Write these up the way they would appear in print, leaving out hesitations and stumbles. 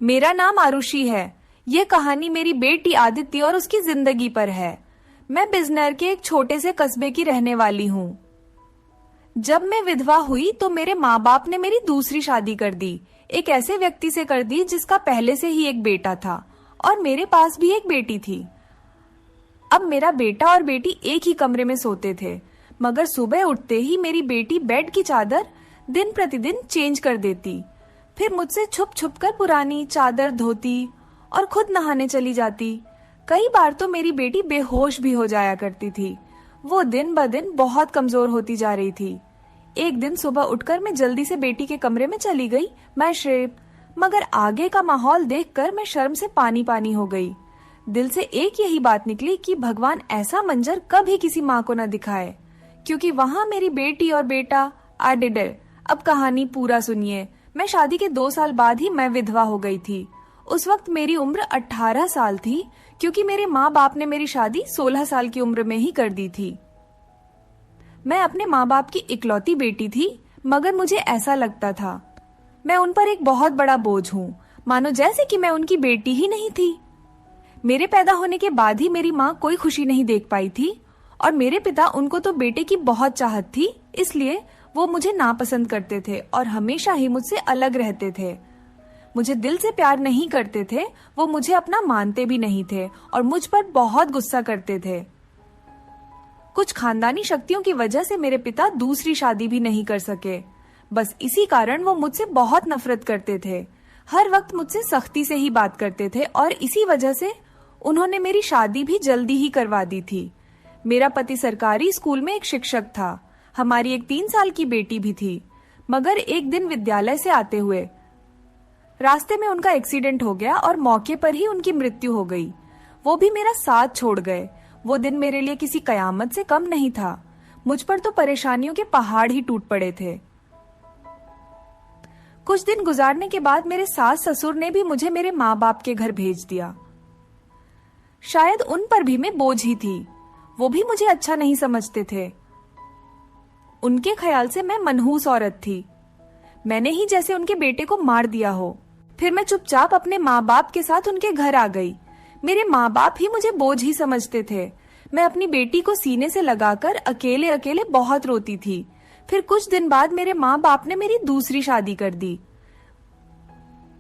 मेरा नाम आरुषि है। ये कहानी मेरी बेटी आदित्य और उसकी जिंदगी पर है। मैं बिजनौर के एक छोटे से कस्बे की रहने वाली हूँ। जब मैं विधवा हुई तो मेरे माँ बाप ने मेरी दूसरी शादी कर दी। एक ऐसे व्यक्ति से कर दी जिसका पहले से ही एक बेटा था और मेरे पास भी एक बेटी थी। अब मेरा बेटा और बेटी एक ही कमरे में सोते थे, मगर सुबह उठते ही मेरी बेटी बेड की चादर दिन प्रतिदिन चेंज कर देती, फिर मुझसे छुप छुप कर पुरानी चादर धोती और खुद नहाने चली जाती। कई बार तो मेरी बेटी बेहोश भी हो जाया करती थी। वो दिन ब दिन बहुत कमजोर होती जा रही थी। एक दिन सुबह उठकर मैं जल्दी से बेटी के कमरे में चली गई, मैं श्रेप, मगर आगे का माहौल देखकर मैं शर्म से पानी पानी हो गई। दिल से एक यही बात निकली कि भगवान ऐसा मंजर कभी किसी माँ को न दिखाए, क्योंकि वहां मेरी बेटी और बेटा आडिडे। अब कहानी पूरा सुनिए। मैं शादी के 2 साल बाद ही मैं विधवा हो गई थी। उस वक्त मेरी उम्र 18 साल थी, क्योंकि मेरे माँ बाप ने मेरी शादी 16 साल की उम्र में ही कर दी थी। मैं अपने माँ बाप की इकलौती बेटी थी, मगर मुझे ऐसा लगता था मैं उन पर एक बहुत बड़ा बोझ हूँ, मानो जैसे कि मैं उनकी बेटी ही नहीं थी। मेरे पैदा होने के बाद ही मेरी माँ कोई खुशी नहीं देख पाई थी और मेरे पिता, उनको तो बेटे की बहुत चाहत थी, इसलिए वो मुझे नापसंद करते थे और हमेशा ही मुझसे अलग रहते थे। मुझे दिल से प्यार नहीं करते थे, वो मुझे अपना मानते भी नहीं थे और मुझ पर बहुत गुस्सा करते थे। कुछ खानदानी शक्तियों की वजह से मेरे पिता दूसरी शादी भी नहीं कर सके। बस इसी कारण वो मुझसे बहुत नफरत करते थे। हर वक्त मुझसे सख्ती से ही बात करते थे और इसी वजह से उन्होंने मेरी शादी भी जल्दी ही करवा दी थी। मेरा पति सरकारी स्कूल में एक शिक्षक था। हमारी एक 3 साल की बेटी भी थी, मगर एक दिन विद्यालय से आते हुए रास्ते में उनका एक्सीडेंट हो गया और मौके पर ही उनकी मृत्यु हो गई। वो भी मेरा साथ छोड़ गए। वो दिन मेरे लिए किसी कयामत से कम नहीं था। मुझ पर तो परेशानियों के पहाड़ ही टूट पड़े थे। कुछ दिन गुजारने के बाद मेरे सास ससुर ने भी मुझे मेरे माँ बाप के घर भेज दिया। शायद उन पर भी मैं बोझ ही थी। वो भी मुझे अच्छा नहीं समझते थे। उनके ख्याल से मैं मनहूस औरत थी। मैंने ही जैसे उनके बेटे को मार दिया हो। फिर मैं चुपचाप अपने माँ बाप के साथ उनके घर आ गई। मेरे माँ बाप ही मुझे बोझ ही समझते थे। मैं अपनी बेटी को सीने से लगाकर अकेले अकेले बहुत रोती थी। फिर कुछ दिन बाद मेरे माँ बाप ने मेरी दूसरी शादी कर दी,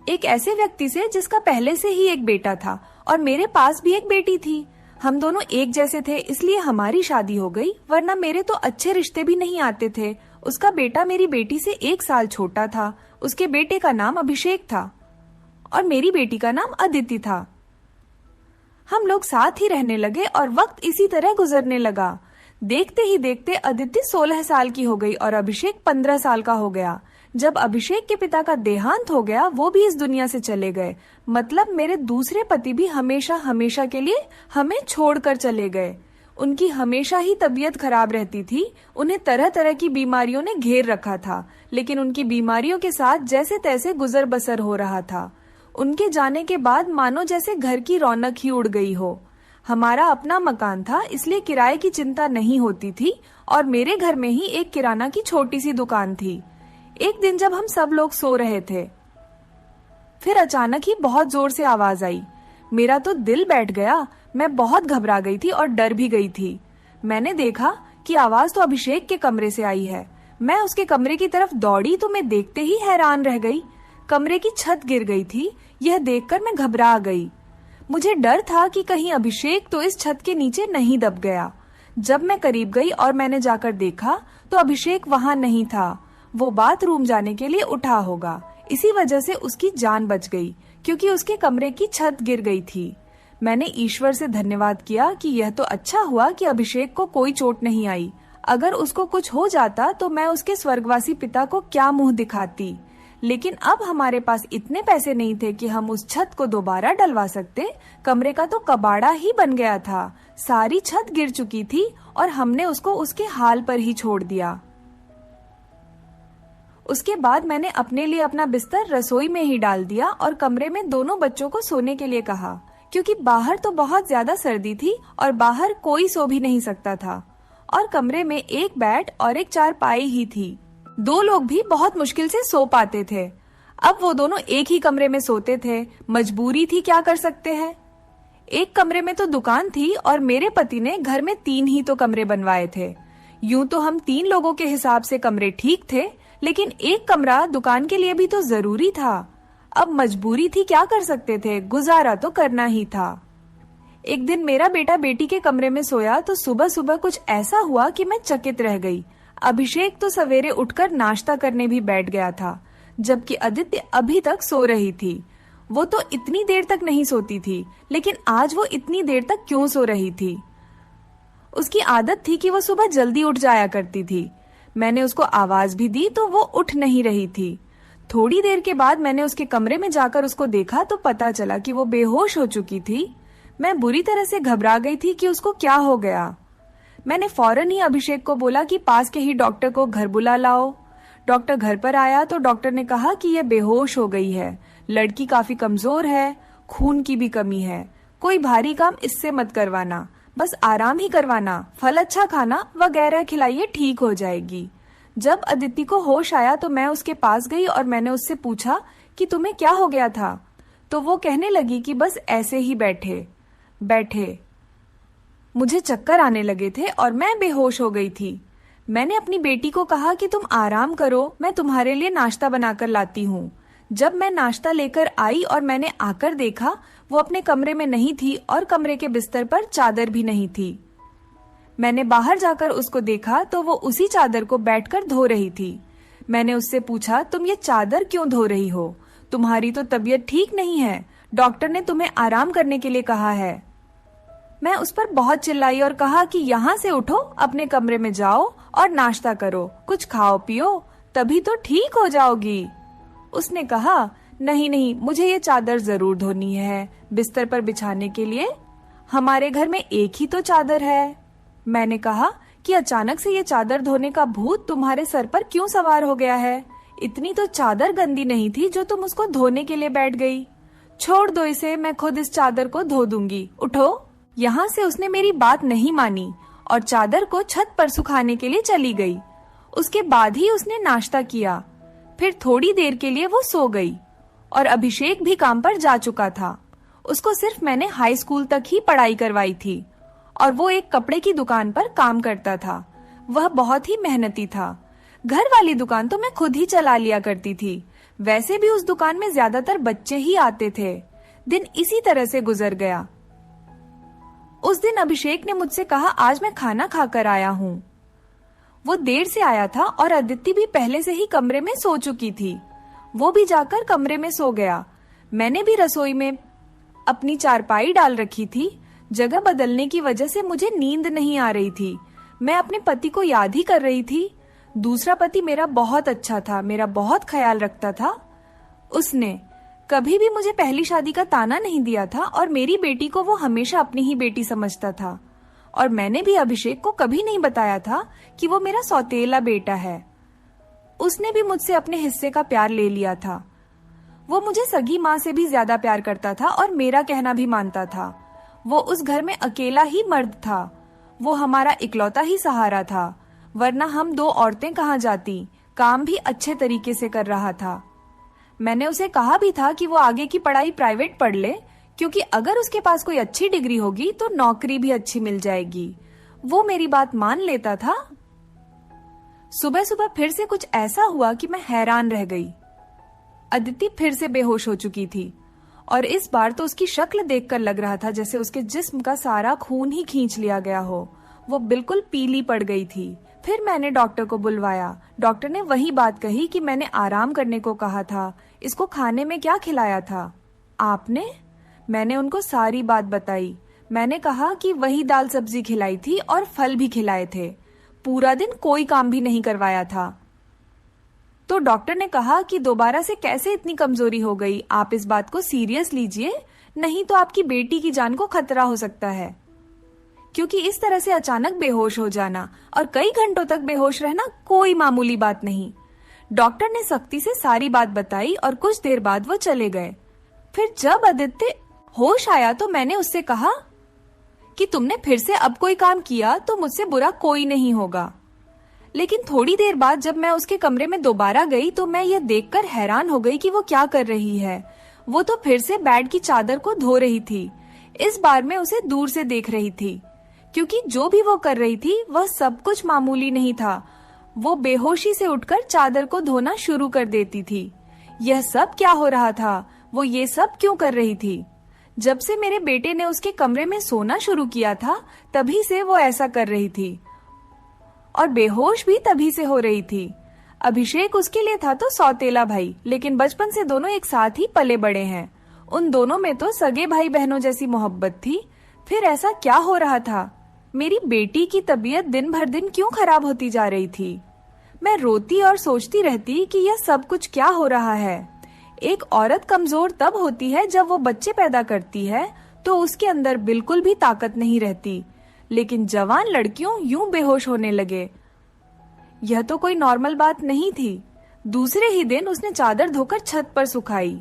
एक ऐसे व्यक्ति से जिसका पहले से ही एक बेटा था और मेरे पास भी एक बेटी थी। हम दोनों एक जैसे थे, इसलिए हमारी शादी हो गई, वरना मेरे तो अच्छे रिश्ते भी नहीं आते थे। उसका बेटा मेरी बेटी से 1 साल छोटा था। उसके बेटे का नाम अभिषेक था और मेरी बेटी का नाम अदिति था। हम लोग साथ ही रहने लगे और वक्त इसी तरह गुजरने लगा। देखते ही देखते अदिति 16 साल की हो गई और अभिषेक 15 साल का हो गया। जब अभिषेक के पिता का देहांत हो गया, वो भी इस दुनिया से चले गए। मतलब मेरे दूसरे पति भी हमेशा हमेशा के लिए हमें छोड़कर चले गए। उनकी हमेशा ही तबीयत खराब रहती थी। उन्हें तरह तरह की बीमारियों ने घेर रखा था, लेकिन उनकी बीमारियों के साथ जैसे तैसे गुजर बसर हो रहा था। उनके जाने के बाद मानो जैसे घर की रौनक ही उड़ गई हो। हमारा अपना मकान था, इसलिए किराए की चिंता नहीं होती थी और मेरे घर में ही एक किराना की छोटी सी दुकान थी। एक दिन जब हम सब लोग सो रहे थे, फिर अचानक ही बहुत जोर से आवाज आई। मेरा तो दिल बैठ गया। मैं बहुत घबरा गई थी और डर भी गई थी। मैंने देखा कि आवाज तो अभिषेक के कमरे से आई है। मैं उसके कमरे की तरफ दौड़ी तो मैं देखते ही हैरान रह गई। कमरे की छत गिर गई थी। यह देखकर मैं घबरा गई। मुझे डर था कि कहीं अभिषेक तो इस छत के नीचे नहीं दब गया। जब मैं करीब गई और मैंने जाकर देखा तो अभिषेक वहां नहीं था। वो बाथरूम जाने के लिए उठा होगा, इसी वजह से उसकी जान बच गई, क्योंकि उसके कमरे की छत गिर गई थी। मैंने ईश्वर से धन्यवाद किया कि यह तो अच्छा हुआ कि अभिषेक को कोई चोट नहीं आई। अगर उसको कुछ हो जाता तो मैं उसके स्वर्गवासी पिता को क्या मुंह दिखाती। लेकिन अब हमारे पास इतने पैसे नहीं थे कि हम उस छत को दोबारा डलवा सकते। कमरे का तो कबाड़ा ही बन गया था। सारी छत गिर चुकी थी और हमने उसको उसके हाल पर ही छोड़ दिया। उसके बाद मैंने अपने लिए अपना बिस्तर रसोई में ही डाल दिया और कमरे में दोनों बच्चों को सोने के लिए कहा, क्योंकि बाहर तो बहुत ज्यादा सर्दी थी और बाहर कोई सो भी नहीं सकता था और कमरे में एक बेड और एक चारपाई ही थी। 2 लोग भी बहुत मुश्किल से सो पाते थे। अब वो दोनों एक ही कमरे में सोते थे, मजबूरी थी, क्या कर सकते हैं। एक कमरे में तो दुकान थी और मेरे पति ने घर में 3 ही तो कमरे बनवाए थे। यूं तो हम 3 लोगों के हिसाब से कमरे ठीक थे, लेकिन एक कमरा दुकान के लिए भी तो जरूरी था। अब मजबूरी थी, क्या कर सकते थे, गुजारा तो करना ही था। एक दिन मेरा बेटा बेटी के कमरे में सोया तो सुबह सुबह कुछ ऐसा हुआ कि मैं चकित रह गई। अभिषेक तो सवेरे उठकर नाश्ता करने भी बैठ गया था, जबकि अदिति अभी तक सो रही थी। वो तो इतनी देर तक नहीं सोती थी, लेकिन आज वो इतनी देर तक क्यों सो रही थी? उसकी आदत थी कि वो सुबह जल्दी उठ जाया करती थी। मैंने उसको आवाज भी दी तो वो उठ नहीं रही थी। थोड़ी देर के बाद मैंने उसके कमरे में जाकर उसको देखा तो पता चला कि वो बेहोश हो चुकी थी। मैं बुरी तरह से घबरा गई थी कि उसको क्या हो गया। मैंने फौरन ही अभिषेक को बोला कि पास के ही डॉक्टर को घर बुला लाओ। डॉक्टर घर पर आया तो डॉक्टर ने कहा कि यह बेहोश हो गई है, लड़की काफी कमजोर है, खून की भी कमी है, कोई भारी काम इससे मत करवाना, बस आराम ही करवाना, फल अच्छा खाना वगैरह खिलाइए, ठीक हो जाएगी। जब अदिति को होश आया तो मैं उसके पास गई और मैंने उससे पूछा कि तुम्हें क्या हो गया था। तो वो कहने लगी कि बस ऐसे ही बैठे बैठे मुझे चक्कर आने लगे थे और मैं बेहोश हो गई थी। मैंने अपनी बेटी को कहा कि तुम आराम करो, मैं तुम्हारे लिए नाश्ता बनाकर लाती हूँ। जब मैं नाश्ता लेकर आई और मैंने आकर देखा, वो अपने कमरे में नहीं थी और कमरे के बिस्तर पर चादर भी नहीं थी। मैंने बाहर जाकर उसको देखा तो वो उसी चादर को बैठकर धो रही थी। मैंने उससे पूछा, तुम ये चादर क्यों धो रही हो? तुम्हारी तो तबीयत ठीक नहीं है, डॉक्टर ने तुम्हें आराम करने के लिए कहा है। मैं उस पर बहुत चिल्लाई और कहा कि यहाँ से उठो, अपने कमरे में जाओ और नाश्ता करो, कुछ खाओ पियो, तभी तो ठीक हो जाओगी। उसने कहा, नहीं नहीं, मुझे ये चादर जरूर धोनी है, बिस्तर पर बिछाने के लिए। हमारे घर में एक ही तो चादर है। मैंने कहा कि अचानक से ये चादर धोने का भूत तुम्हारे सर पर क्यों सवार हो गया है? इतनी तो चादर गंदी नहीं थी जो तुम उसको धोने के लिए बैठ गई। छोड़ दो इसे, मैं खुद इस चादर को धो दूंगी, उठो। यहाँ से उसने मेरी बात नहीं मानी और चादर को छत पर सुखाने के लिए चली गई। उसके बाद ही उसने नाश्ता किया। फिर थोड़ी देर के लिए वो सो गई और अभिषेक भी काम पर जा चुका था। उसको सिर्फ मैंने हाई स्कूल तक ही पढ़ाई करवाई थी और वो एक कपड़े की दुकान पर काम करता था। वह बहुत ही मेहनती था। घर वाली दुकान तो मैं खुद ही चला लिया करती थी। वैसे भी उस दुकान में ज्यादातर बच्चे ही आते थे। दिन इसी तरह से गुजर गया। उस दिन अभिषेक ने मुझसे कहा, आज मैं खाना खाकर आया हूँ। वो देर से आया था और अदिति भी पहले से ही कमरे में सो चुकी थी। वो भी जाकर कमरे में सो गया। मैंने भी रसोई में अपनी चारपाई डाल रखी थी। जगह बदलने की वजह से मुझे नींद नहीं आ रही थी। मैं अपने पति को याद ही कर रही थी। दूसरा पति मेरा बहुत अच्छा था, मेरा बहुत ख्याल रखता था। उसने कभी भी मुझे पहली शादी का ताना नहीं दिया था और मेरी बेटी को वो हमेशा अपनी ही बेटी समझता था। और मैंने भी अभिषेक को कभी नहीं बताया था कि वो मेरा सौतेला बेटा है। उसने भी मुझसे अपने हिस्से का प्यार ले लिया था। वो मुझे सगी माँ से भी ज्यादा प्यार करता था और मेरा कहना भी मानता था। वो उस घर में अकेला ही मर्द था। वो हमारा इकलौता ही सहारा था, वरना हम 2 औरतें कहाँ जाती। काम भी अच्छे तरीके से कर रहा था। मैंने उसे कहा भी था कि वो आगे की पढ़ाई प्राइवेट पढ़ ले, क्योंकि अगर उसके पास कोई अच्छी डिग्री होगी तो नौकरी भी अच्छी मिल जाएगी। वो मेरी बात मान लेता था। सुबह सुबह फिर से कुछ ऐसा हुआ कि मैं हैरान रह गई। अदिति फिर से बेहोश हो चुकी थी और इस बार तो उसकी शक्ल देखकर लग रहा था जैसे उसके जिस्म का सारा खून ही खींच लिया गया हो। वो बिल्कुल पीली पड़ गई थी। फिर मैंने डॉक्टर को बुलवाया। डॉक्टर ने वही बात कही कि मैंने आराम करने को कहा था। इसको खाने में क्या खिलाया था आपने? मैंने उनको सारी बात बताई। मैंने कहा कि वही दाल सब्जी खिलाई थी और फल भी खिलाए थे। पूरा दिन कोई काम भी नहीं करवाया था। तो डॉक्टर ने कहा कि दोबारा से कैसे इतनी कमजोरी हो गई, आप इस बात को सीरियस लीजिए, नहीं तो आपकी बेटी की जान को खतरा हो सकता है। क्योंकि इस तरह से अचानक बेहोश हो जाना और कई घंटों तक बेहोश रहना कोई मामूली बात नहीं। डॉक्टर ने सख्ती से सारी बात बताई और कुछ देर बाद वो चले गए। फिर जब आदित्य होश आया तो मैंने उससे कहा कि तुमने फिर से अब कोई काम किया तो मुझसे बुरा कोई नहीं होगा। लेकिन थोड़ी देर बाद जब मैं उसके कमरे में दोबारा गई तो मैं यह देखकर हैरान हो गई कि वो क्या कर रही है। वो तो फिर से बेड की चादर को धो रही थी। इस बार मैं उसे दूर से देख रही थी, क्योंकि जो भी वो कर रही थी वह सब कुछ मामूली नहीं था। वो बेहोशी से उठकर चादर को धोना शुरू कर देती थी। यह सब क्या हो रहा था? वो ये सब क्यों कर रही थी? जब से मेरे बेटे ने उसके कमरे में सोना शुरू किया था, तभी से वो ऐसा कर रही थी, और बेहोश भी तभी से हो रही थी। अभिषेक उसके लिए था तो सौतेला भाई, लेकिन बचपन से दोनों एक साथ ही पले बड़े हैं। उन दोनों में तो सगे भाई बहनों जैसी मोहब्बत थी। फिर ऐसा क्या हो रहा था? मेरी बेटी की तबीयत दिन भर दिन क्यों खराब होती जा रही थी? मैं रोती और सोचती रहती कि यह सब कुछ क्या हो रहा है। एक औरत कमजोर तब होती है जब वो बच्चे पैदा करती है तो उसके अंदर बिल्कुल भी ताकत नहीं रहती, लेकिन जवान लड़कियों यूं बेहोश होने लगे। यह तो कोई नॉर्मल बात नहीं थी। दूसरे ही दिन उसने चादर धोकर छत पर सुखाई।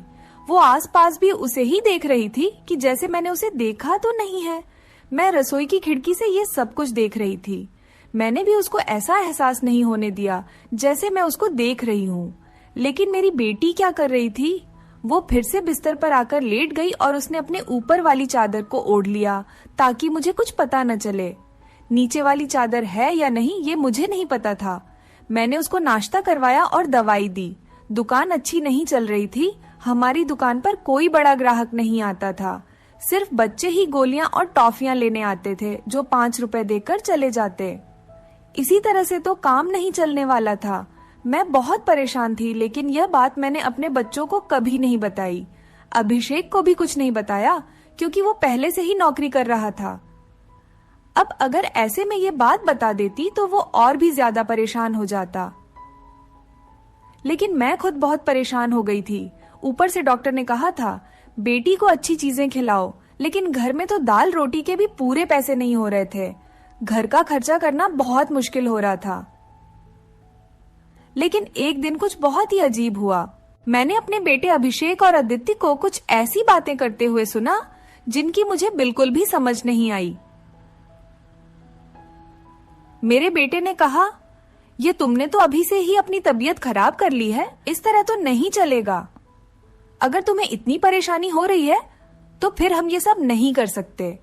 वो आसपास भी उसे ही देख रही थी कि जैसे मैंने उसे देखा तो नहीं है। मैं रसोई की खिड़की से ये सब कुछ देख रही थी। मैंने भी उसको ऐसा एहसास नहीं होने दिया जैसे मैं उसको देख रही हूँ। लेकिन मेरी बेटी क्या कर रही थी? वो फिर से बिस्तर पर आकर लेट गई और उसने अपने ऊपर वाली चादर को ओढ़ लिया ताकि मुझे कुछ पता न चले। नीचे वाली चादर है या नहीं ये मुझे नहीं पता था। मैंने उसको नाश्ता करवाया और दवाई दी। दुकान अच्छी नहीं चल रही थी। हमारी दुकान पर कोई बड़ा ग्राहक नहीं आता था। सिर्फ बच्चे ही गोलियां और टॉफियां लेने आते थे जो 5 रुपए देकर चले जाते। इसी तरह से तो काम नहीं चलने वाला था। मैं बहुत परेशान थी, लेकिन यह बात मैंने अपने बच्चों को कभी नहीं बताई। अभिषेक को भी कुछ नहीं बताया क्योंकि वो पहले से ही नौकरी कर रहा था। अब अगर ऐसे में ये बात बता देती तो वो और भी ज्यादा परेशान हो जाता। लेकिन मैं खुद बहुत परेशान हो गई थी। ऊपर से डॉक्टर ने कहा था बेटी को अच्छी चीजें खिलाओ, लेकिन घर में तो दाल रोटी के भी पूरे पैसे नहीं हो रहे थे। घर का खर्चा करना बहुत मुश्किल हो रहा था। लेकिन एक दिन कुछ बहुत ही अजीब हुआ। मैंने अपने बेटे अभिषेक और आदित्य को कुछ ऐसी बातें करते हुए सुना जिनकी मुझे बिल्कुल भी समझ नहीं आई। मेरे बेटे ने कहा, ये तुमने तो अभी से ही अपनी तबीयत खराब कर ली है, इस तरह तो नहीं चलेगा। अगर तुम्हें इतनी परेशानी हो रही है तो फिर हम ये सब नहीं कर सकते।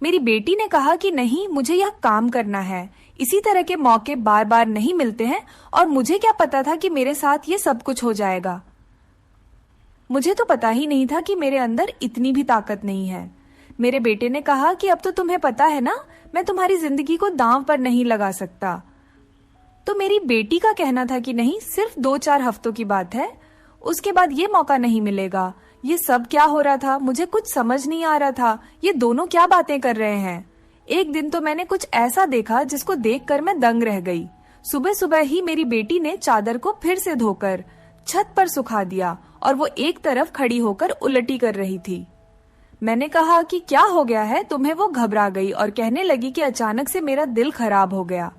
मेरी बेटी ने कहा कि नहीं, मुझे यह काम करना है। इसी तरह के मौके बार बार नहीं मिलते हैं और मुझे क्या पता था कि मेरे साथ ये सब कुछ हो जाएगा। मुझे तो पता ही नहीं था कि मेरे अंदर इतनी भी ताकत नहीं है। मेरे बेटे ने कहा कि अब तो तुम्हें पता है ना, मैं तुम्हारी जिंदगी को दांव पर नहीं लगा सकता। तो मेरी बेटी का कहना था कि नहीं, सिर्फ 2-4 हफ्तों की बात है, उसके बाद ये मौका नहीं मिलेगा। ये सब क्या हो रहा था? मुझे कुछ समझ नहीं आ रहा था। ये दोनों क्या बातें कर रहे हैं? एक दिन तो मैंने कुछ ऐसा देखा जिसको देखकर मैं दंग रह गई। सुबह सुबह ही मेरी बेटी ने चादर को फिर से धोकर छत पर सुखा दिया और वो एक तरफ खड़ी होकर उलटी कर रही थी। मैंने कहा कि क्या हो गया है तुम्हें? वो घबरा गई और कहने लगी कि अचानक से मेरा दिल खराब हो गया।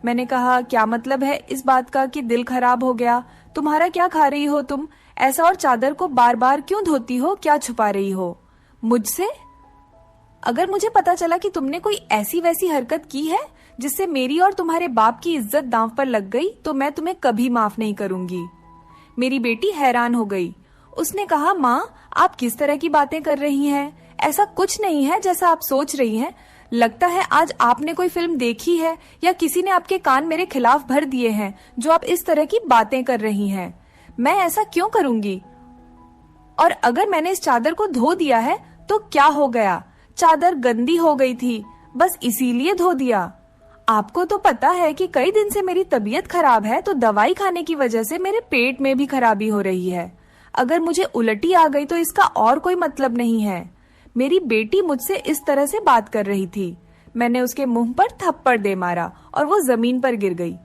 मैंने कहा, क्या मतलब है इस बात का कि दिल खराब हो गया? तुम्हारा क्या खा रही हो तुम ऐसा, और चादर को बार बार क्यों धोती हो? क्या छुपा रही हो मुझसे? अगर मुझे पता चला कि तुमने कोई ऐसी वैसी हरकत की है जिससे मेरी और तुम्हारे बाप की इज्जत दांव पर लग गई तो मैं तुम्हें कभी माफ नहीं करूंगी। मेरी बेटी हैरान हो गई। उसने कहा, माँ आप किस तरह की बातें कर रही हैं? ऐसा कुछ नहीं है जैसा आप सोच रही हैं। लगता है आज आपने कोई फिल्म देखी है या किसी ने आपके कान मेरे खिलाफ भर दिए हैं जो आप इस तरह की बातें कर रही हैं। मैं ऐसा क्यों करूंगी? और अगर मैंने इस चादर को धो दिया है तो क्या हो गया? चादर गंदी हो गई थी, बस इसीलिए धो दिया। आपको तो पता है कि कई दिन से मेरी तबीयत खराब है, तो दवाई खाने की वजह से मेरे पेट में भी खराबी हो रही है। अगर मुझे उल्टी आ गई तो इसका और कोई मतलब नहीं है। मेरी बेटी मुझसे इस तरह से बात कर रही थी। मैंने उसके मुंह पर थप्पड़ दे मारा और वो जमीन पर गिर गई।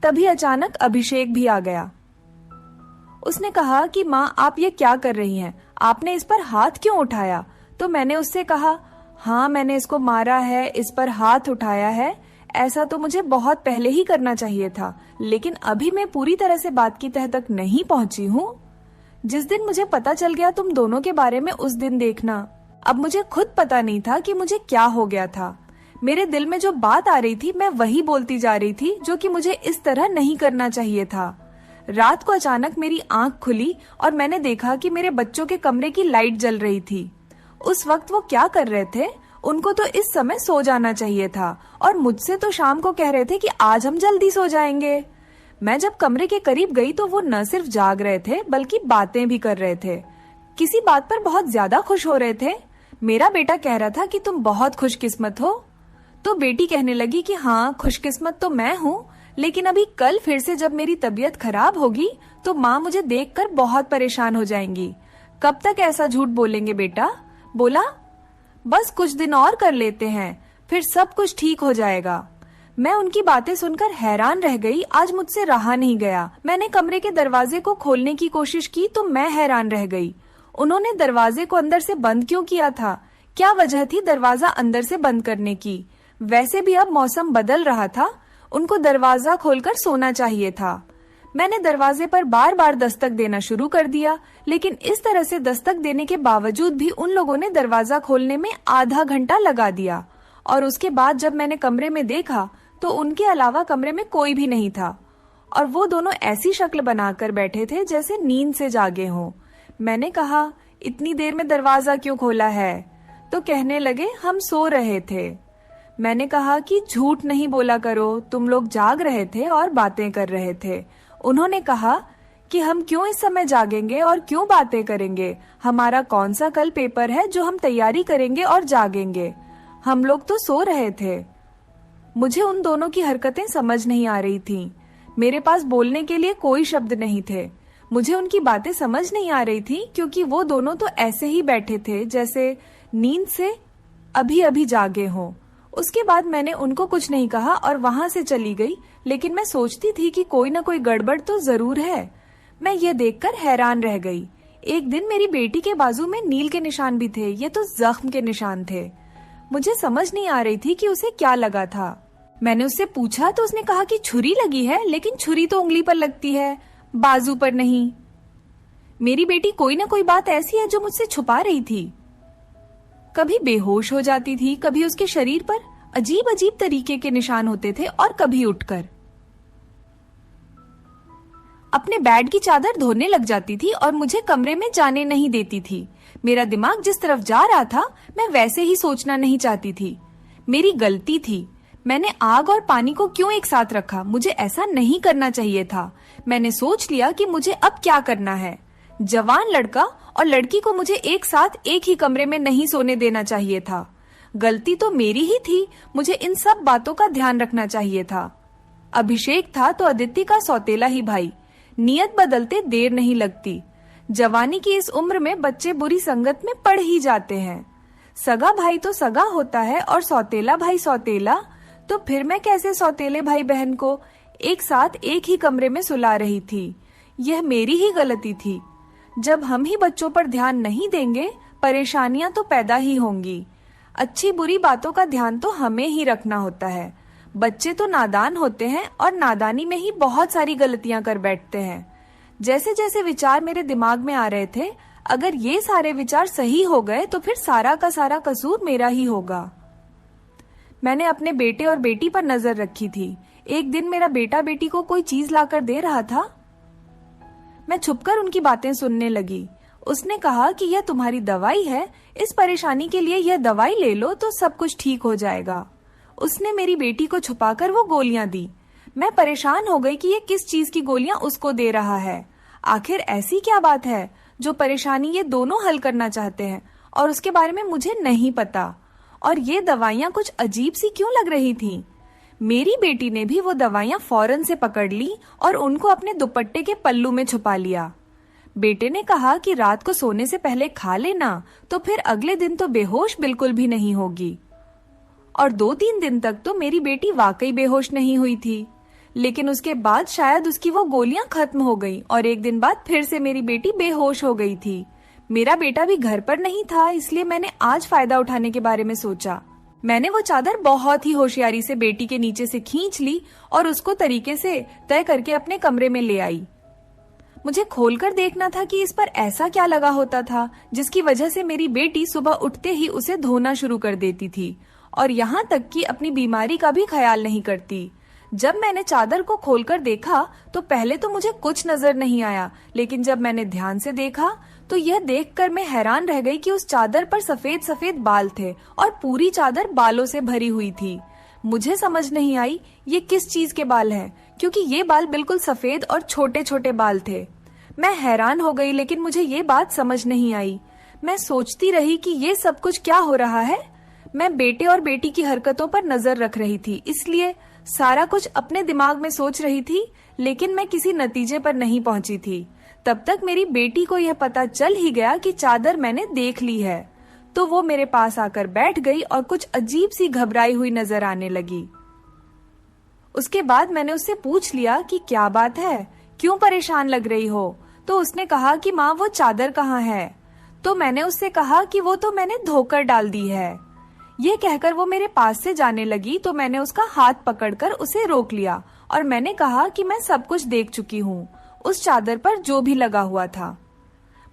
तभी अचानक अभिषेक भी आ गया। उसने कहा कि माँ आप ये क्या कर रही हैं? आपने इस पर हाथ क्यों उठाया? तो मैंने उससे कहा, हाँ मैंने इसको मारा है, इस पर हाथ उठाया है। ऐसा तो मुझे बहुत पहले ही करना चाहिए था, लेकिन अभी मैं पूरी तरह से बात की तह तक नहीं पहुंची हूँ। जिस दिन मुझे पता चल गया तुम दोनों के बारे में, उस दिन देखना। अब मुझे खुद पता नहीं था कि मुझे क्या हो गया था। मेरे दिल में जो बात आ रही थी मैं वही बोलती जा रही थी, जो कि मुझे इस तरह नहीं करना चाहिए था। रात को अचानक मेरी आंख खुली और मैंने देखा कि मेरे बच्चों के कमरे की लाइट जल रही थी। उस वक्त वो क्या कर रहे थे? उनको तो इस समय सो जाना चाहिए था और मुझसे तो शाम को कह रहे थे कि आज हम जल्दी सो जाएंगे। मैं जब कमरे के करीब गई तो वो न सिर्फ जाग रहे थे बल्कि बातें भी कर रहे थे। किसी बात पर बहुत ज्यादा खुश हो रहे थे। मेरा बेटा कह रहा था कि तुम बहुत खुशकिस्मत हो। तो बेटी कहने लगी कि हाँ, खुशकिस्मत तो मैं हूँ, लेकिन अभी कल फिर से जब मेरी तबीयत खराब होगी तो माँ मुझे देखकर बहुत परेशान हो जाएंगी। कब तक ऐसा झूठ बोलेंगे बेटा? बोला, बस कुछ दिन और कर लेते हैं, फिर सब कुछ ठीक हो जाएगा। मैं उनकी बातें सुनकर हैरान रह गई। आज मुझसे रहा नहीं गया। मैंने कमरे के दरवाजे को खोलने की कोशिश की तो मैं हैरान रह गई। उन्होंने दरवाजे को अंदर से बंद क्यों किया था? क्या वजह थी दरवाजा अंदर से बंद करने की? वैसे भी अब मौसम बदल रहा था, उनको दरवाजा खोलकर सोना चाहिए था। मैंने दरवाजे पर बार बार दस्तक देना शुरू कर दिया, लेकिन इस तरह से दस्तक देने के बावजूद भी उन लोगों ने दरवाजा खोलने में आधा घंटा लगा दिया। और उसके बाद जब मैंने कमरे में देखा तो उनके अलावा कमरे में कोई भी नहीं था और वो दोनों ऐसी शक्ल बनाकर बैठे थे जैसे नींद से जागे हों। मैंने कहा, इतनी देर में दरवाजा क्यों खोला है? तो कहने लगे, हम सो रहे थे। मैंने कहा कि झूठ नहीं बोला करो, तुम लोग जाग रहे थे और बातें कर रहे थे। उन्होंने कहा कि हम क्यों इस समय जागेंगे और क्यों बातें करेंगे? हमारा कौन सा कल पेपर है जो हम तैयारी करेंगे और जागेंगे? हम लोग तो सो रहे थे। मुझे उन दोनों की हरकतें समझ नहीं आ रही थीं। मेरे पास बोलने के लिए कोई शब्द नहीं थे। मुझे उनकी बातें समझ नहीं आ रही थी क्योंकि वो दोनों तो ऐसे ही बैठे थे जैसे नींद से अभी अभी जागे हों। उसके बाद मैंने उनको कुछ नहीं कहा और वहां से चली गई, लेकिन मैं सोचती थी कि कोई ना कोई गड़बड़ तो जरूर है। मैं ये देखकर हैरान रह गई। एक दिन मेरी बेटी के बाजू में नील के निशान भी थे। ये तो जख्म के निशान थे। मुझे समझ नहीं आ रही थी कि उसे क्या लगा था। मैंने उससे पूछा तो उसने कहा कि छुरी लगी है, लेकिन छुरी तो उंगली पर लगती है, बाजू पर नहीं। मेरी बेटी कोई ना कोई बात ऐसी है जो मुझसे छुपा रही थी। कभी बेहोश हो जाती थी, कभी उसके शरीर पर अजीब अजीब तरीके के निशान होते थे और कभी उठकर अपने बेड की चादर धोने लग जाती थी और मुझे कमरे में जाने नहीं देती थी। मेरा दिमाग जिस तरफ जा रहा था मैं वैसे ही सोचना नहीं चाहती थी। मेरी गलती थी। मैंने आग और पानी को क्यों एक साथ रखा? मुझे ऐसा नहीं करना चाहिए था। मैंने सोच लिया कि मुझे अब क्या करना है। जवान लड़का और लड़की को मुझे एक साथ एक ही कमरे में नहीं सोने देना चाहिए था। गलती तो मेरी ही थी। मुझे इन सब बातों का ध्यान रखना चाहिए था। अभिषेक था तो अदिति का सौतेला ही भाई। नियत बदलते देर नहीं लगती। जवानी की इस उम्र में बच्चे बुरी संगत में पड़ ही जाते हैं। सगा भाई तो सगा होता है और सौतेला भाई सौतेला। तो फिर मैं कैसे सौतेले भाई बहन को एक साथ एक ही कमरे में सुला रही थी? यह मेरी ही गलती थी। जब हम ही बच्चों पर ध्यान नहीं देंगे, परेशानियां तो पैदा ही होंगी। अच्छी बुरी बातों का ध्यान तो हमें ही रखना होता है। बच्चे तो नादान होते हैं और नादानी में ही बहुत सारी गलतियां कर बैठते हैं। जैसे जैसे विचार मेरे दिमाग में आ रहे थे, अगर ये सारे विचार सही हो गए तो फिर सारा का सारा कसूर मेरा ही होगा। मैंने अपने बेटे और बेटी पर नजर रखी थी। एक दिन मेरा बेटा बेटी को कोई चीज लाकर दे रहा था। मैं छुपकर उनकी बातें सुनने लगी। उसने कहा कि यह तुम्हारी दवाई है, इस परेशानी के लिए यह दवाई ले लो तो सब कुछ ठीक हो जाएगा। उसने मेरी बेटी को छुपाकर वो गोलियां दी। मैं परेशान हो गई कि ये किस चीज की गोलियां उसको दे रहा है। आखिर ऐसी क्या बात है जो परेशानी ये दोनों हल करना चाहते हैं और उसके बारे में मुझे नहीं पता। और ये दवाइयां कुछ अजीब सी क्यों लग रही थी? मेरी बेटी ने भी वो दवाइयां फौरन से पकड़ ली और उनको अपने दुपट्टे के पल्लू में छुपा लिया। बेटे ने कहा कि रात को सोने से पहले खा लेना, तो फिर अगले दिन तो बेहोश बिल्कुल भी नहीं होगी। और 2-3 दिन तक तो मेरी बेटी वाकई बेहोश नहीं हुई थी, लेकिन उसके बाद शायद उसकी वो गोलियां खत्म हो गई और एक दिन बाद फिर से मेरी बेटी बेहोश हो गई थी। मेरा बेटा भी घर पर नहीं था, इसलिए मैंने आज फायदा उठाने के बारे में सोचा। मैंने वो चादर बहुत ही होशियारी से बेटी के नीचे से खींच ली और उसको तरीके से तय करके अपने कमरे में ले आई। मुझे खोलकर देखना था कि इस पर ऐसा क्या लगा होता था जिसकी वजह से मेरी बेटी सुबह उठते ही उसे धोना शुरू कर देती थी और यहाँ तक कि अपनी बीमारी का भी ख्याल नहीं करती। जब मैंने चादर को खोलकर देखा तो पहले तो मुझे कुछ नजर नहीं आया, लेकिन जब मैंने ध्यान से देखा तो यह देखकर मैं हैरान रह गई कि उस चादर पर सफेद सफेद बाल थे और पूरी चादर बालों से भरी हुई थी। मुझे समझ नहीं आई ये किस चीज के बाल हैं, क्योंकि ये बाल बिल्कुल सफेद और छोटे छोटे बाल थे। मैं हैरान हो गई, लेकिन मुझे ये बात समझ नहीं आई। मैं सोचती रही कि ये सब कुछ क्या हो रहा है। मैं बेटे और बेटी की हरकतों पर नजर रख रही थी, इसलिए सारा कुछ अपने दिमाग में सोच रही थी, लेकिन मैं किसी नतीजे पर नहीं पहुंची थी। तब तक मेरी बेटी को यह पता चल ही गया कि चादर मैंने देख ली है, तो वो मेरे पास आकर बैठ गई और कुछ अजीब सी घबराई हुई नजर आने लगी। उसके बाद मैंने उससे पूछ लिया कि क्या बात है, क्यों परेशान लग रही हो? तो उसने कहा कि माँ वो चादर कहाँ है? तो मैंने उससे कहा कि वो तो मैंने धोकर डाल दी है। ये कहकर वो मेरे पास से जाने लगी, तो मैंने उसका हाथ पकड़कर उसे रोक लिया और मैंने कहा कि मैं सब कुछ देख चुकी हूँ, उस चादर पर जो भी लगा हुआ था।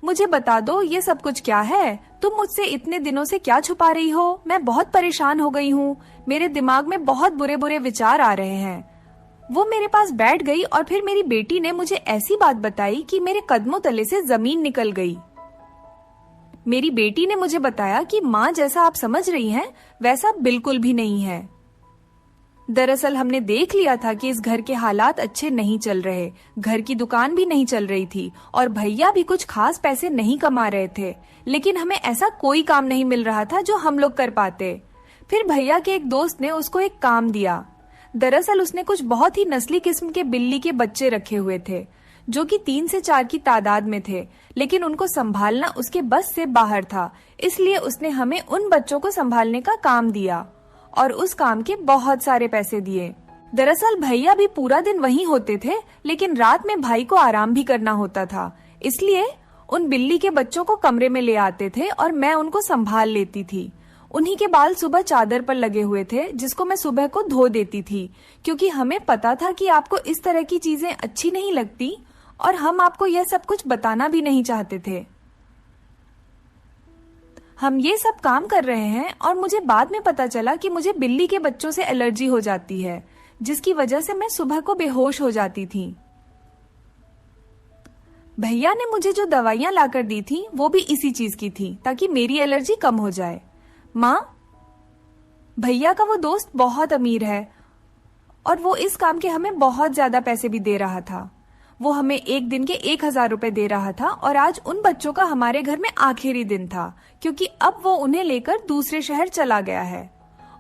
मुझे बता दो ये सब कुछ क्या है? तुम मुझसे इतने दिनों से क्या छुपा रही हो? मैं बहुत परेशान हो गई हूँ, मेरे दिमाग में बहुत बुरे बुरे विचार आ रहे हैं। वो मेरे पास बैठ गई और फिर मेरी बेटी ने मुझे ऐसी बात बताई कि मेरे कदमों तले से जमीन निकल गई। मेरी बेटी ने मुझे बताया कि माँ जैसा आप समझ रही हैं वैसा बिल्कुल भी नहीं है। दरअसल हमने देख लिया था कि इस घर के हालात अच्छे नहीं चल रहे, घर की दुकान भी नहीं चल रही थी और भैया भी कुछ खास पैसे नहीं कमा रहे थे, लेकिन हमें ऐसा कोई काम नहीं मिल रहा था जो हम लोग कर पाते। फिर भैया के एक दोस्त ने उसको एक काम दिया। दरअसल उसने कुछ बहुत ही नस्ली किस्म के बिल्ली के बच्चे रखे हुए थे, जो कि 3 से 4 की तादाद में थे, लेकिन उनको संभालना उसके बस से बाहर था। इसलिए उसने हमें उन बच्चों को संभालने का काम दिया और उस काम के बहुत सारे पैसे दिए। दरअसल भैया भी पूरा दिन वहीं होते थे, लेकिन रात में भाई को आराम भी करना होता था, इसलिए उन बिल्ली के बच्चों को कमरे में ले आते थे और मैं उनको संभाल लेती थी। उन्हीं के बाल सुबह चादर पर लगे हुए थे, जिसको मैं सुबह को धो देती थी, क्योंकि हमें पता था कि आपको इस तरह की चीजें अच्छी नहीं लगती और हम आपको यह सब कुछ बताना भी नहीं चाहते थे। हम ये सब काम कर रहे हैं और मुझे बाद में पता चला कि मुझे बिल्ली के बच्चों से एलर्जी हो जाती है, जिसकी वजह से मैं सुबह को बेहोश हो जाती थी। भैया ने मुझे जो दवाइयां लाकर दी थी वो भी इसी चीज की थी, ताकि मेरी एलर्जी कम हो जाए। माँ, भैया का वो दोस्त बहुत अमीर है और वो इस काम के हमें बहुत ज्यादा पैसे भी दे रहा था। वो हमें एक दिन के 1000 रुपए दे रहा था और आज उन बच्चों का हमारे घर में आखिरी दिन था, क्योंकि अब वो उन्हें लेकर दूसरे शहर चला गया है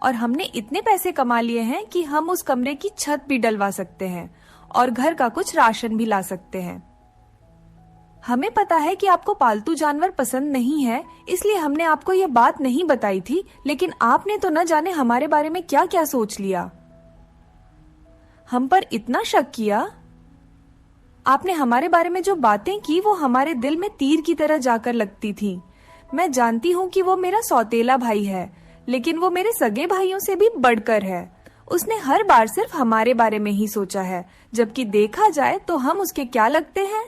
और हमने इतने पैसे कमा लिए हैं कि हम उस कमरे की छत भी डलवा सकते हैं और घर का कुछ राशन भी ला सकते हैं। हमें पता है कि आपको पालतू जानवर पसंद नहीं है, इसलिए हमने आपको ये बात नहीं बताई थी, लेकिन आपने तो न जाने हमारे बारे में क्या क्या सोच लिया। हम पर इतना शक किया। आपने हमारे बारे में जो बातें की वो हमारे दिल में तीर की तरह जाकर लगती थी। मैं जानती हूँ कि वो मेरा सौतेला भाई है, लेकिन वो मेरे सगे भाइयों से भी बढ़कर है। उसने हर बार सिर्फ हमारे बारे में ही सोचा है, जबकि देखा जाए तो हम उसके क्या लगते हैं।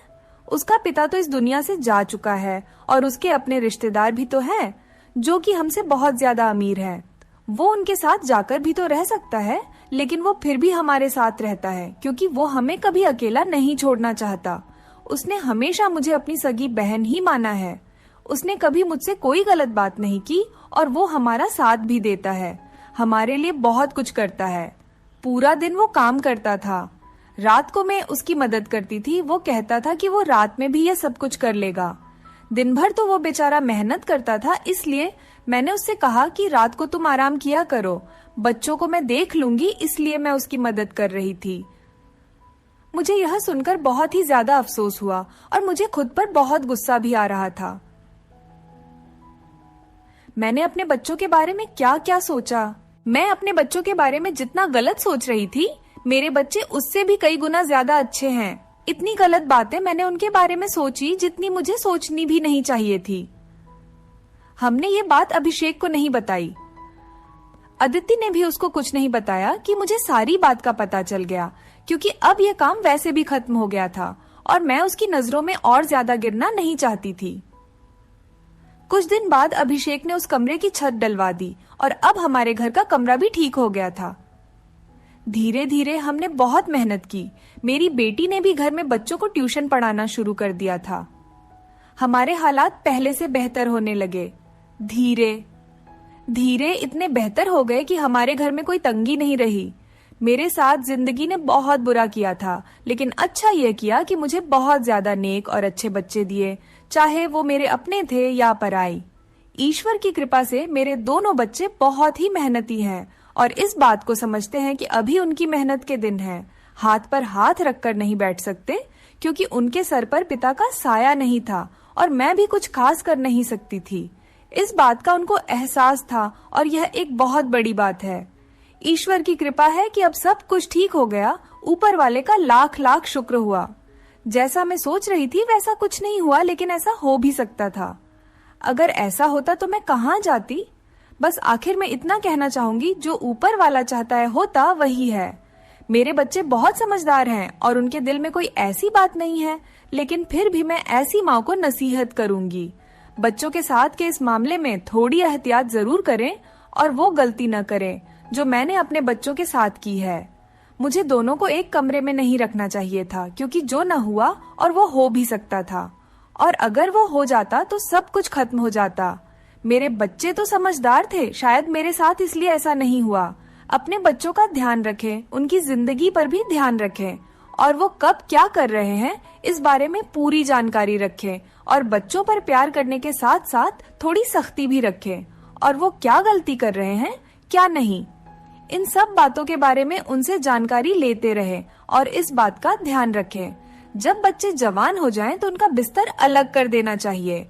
उसका पिता तो इस दुनिया से जा चुका है और उसके अपने रिश्तेदार भी तो हैं, जो कि हमसे बहुत ज्यादा अमीर हैं। वो उनके साथ जाकर भी तो रह सकता है, लेकिन वो फिर भी हमारे साथ रहता है, क्योंकि वो हमें कभी अकेला नहीं छोड़ना चाहता। उसने हमेशा मुझे अपनी सगी बहन ही माना है। उसने कभी मुझसे कोई गलत बात नहीं की और वो हमारा साथ भी देता है, हमारे लिए बहुत कुछ करता है। पूरा दिन वो काम करता था, रात को मैं उसकी मदद करती थी। वो कहता था कि वो रात में भी ये सब कुछ कर लेगा। दिन भर तो वो बेचारा मेहनत करता था, इसलिए मैंने उससे कहा कि रात को तुम आराम किया करो, बच्चों को मैं देख लूंगी, इसलिए मैं उसकी मदद कर रही थी। मुझे यह सुनकर बहुत ही ज्यादा अफसोस हुआ और मुझे खुद पर बहुत गुस्सा भी आ रहा था। मैंने अपने बच्चों के बारे में क्या क्या सोचा। मैं अपने बच्चों के बारे में जितना गलत सोच रही थी, मेरे बच्चे उससे भी कई गुना ज्यादा अच्छे हैं। इतनी गलत बातें मैंने उनके बारे में सोची जितनी मुझे सोचनी भी नहीं चाहिए थी। हमने ये बात अभिषेक को नहीं बताई। अदिति ने भी उसको कुछ नहीं बताया कि मुझे सारी बात का पता चल गया, क्योंकि अब यह काम वैसे भी खत्म हो गया था और मैं उसकी नजरों में और ज्यादा गिरना नहीं चाहती थी। कुछ दिन बाद अभिषेक ने उस कमरे की छत डलवा दी और अब हमारे घर का कमरा भी ठीक हो गया था। धीरे धीरे हमने बहुत मेहनत की। मेरी बेटी ने भी घर में बच्चों को ट्यूशन पढ़ाना शुरू कर दिया था। हमारे हालात पहले से बेहतर होने लगे। धीरे धीरे इतने बेहतर हो गए कि हमारे घर में कोई तंगी नहीं रही। मेरे साथ जिंदगी ने बहुत बुरा किया था, लेकिन अच्छा यह किया कि मुझे बहुत ज्यादा नेक और अच्छे बच्चे दिए, चाहे वो मेरे अपने थे या पराई। ईश्वर की कृपा से मेरे दोनों बच्चे बहुत ही मेहनती हैं और इस बात को समझते हैं कि अभी उनकी मेहनत के दिन हैं। हाथ पर हाथ रखकर नहीं बैठ सकते, क्योंकि उनके सर पर पिता का साया नहीं था और मैं भी कुछ खास कर नहीं सकती थी। इस बात का उनको एहसास था और यह एक बहुत बड़ी बात है। ईश्वर की कृपा है कि अब सब कुछ ठीक हो गया। ऊपर वाले का लाख लाख शुक्र हुआ। जैसा मैं सोच रही थी वैसा कुछ नहीं हुआ, लेकिन ऐसा हो भी सकता था। अगर ऐसा होता तो मैं कहाँ जाती। बस आखिर में इतना कहना चाहूंगी, जो ऊपर वाला चाहता है होता वही है। मेरे बच्चे बहुत समझदार हैं और उनके दिल में कोई ऐसी बात नहीं है, लेकिन फिर भी मैं ऐसी माँ को नसीहत करूंगी, बच्चों के साथ के इस मामले में थोड़ी एहतियात जरूर करें और वो गलती न करें जो मैंने अपने बच्चों के साथ की है। मुझे दोनों को एक कमरे में नहीं रखना चाहिए था, क्योंकि जो न हुआ और वो हो भी सकता था, और अगर वो हो जाता तो सब कुछ खत्म हो जाता। मेरे बच्चे तो समझदार थे, शायद मेरे साथ इसलिए ऐसा नहीं हुआ। अपने बच्चों का ध्यान रखें, उनकी जिंदगी पर भी ध्यान रखें और वो कब क्या कर रहे हैं इस बारे में पूरी जानकारी रखें, और बच्चों पर प्यार करने के साथ साथ थोड़ी सख्ती भी रखें, और वो क्या गलती कर रहे हैं क्या नहीं, इन सब बातों के बारे में उनसे जानकारी लेते रहें और इस बात का ध्यान रखें। जब बच्चे जवान हो जाएं तो उनका बिस्तर अलग कर देना चाहिए।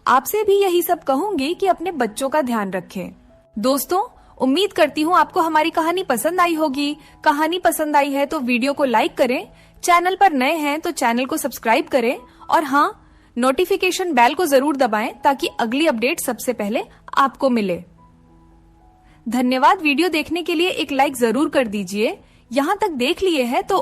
आपसे भी यही सब कहूंगी कि अपने बच्चों का ध्यान रखें। दोस्तों, उम्मीद करती हूँ आपको हमारी कहानी पसंद आई होगी। कहानी पसंद आई है तो वीडियो को लाइक करें, चैनल पर नए हैं तो चैनल को सब्सक्राइब करें और हाँ, नोटिफिकेशन बेल को जरूर दबाएं ताकि अगली अपडेट सबसे पहले आपको मिले। धन्यवाद। वीडियो देखने के लिए एक लाइक जरूर कर दीजिए। यहाँ तक देख लिए है तो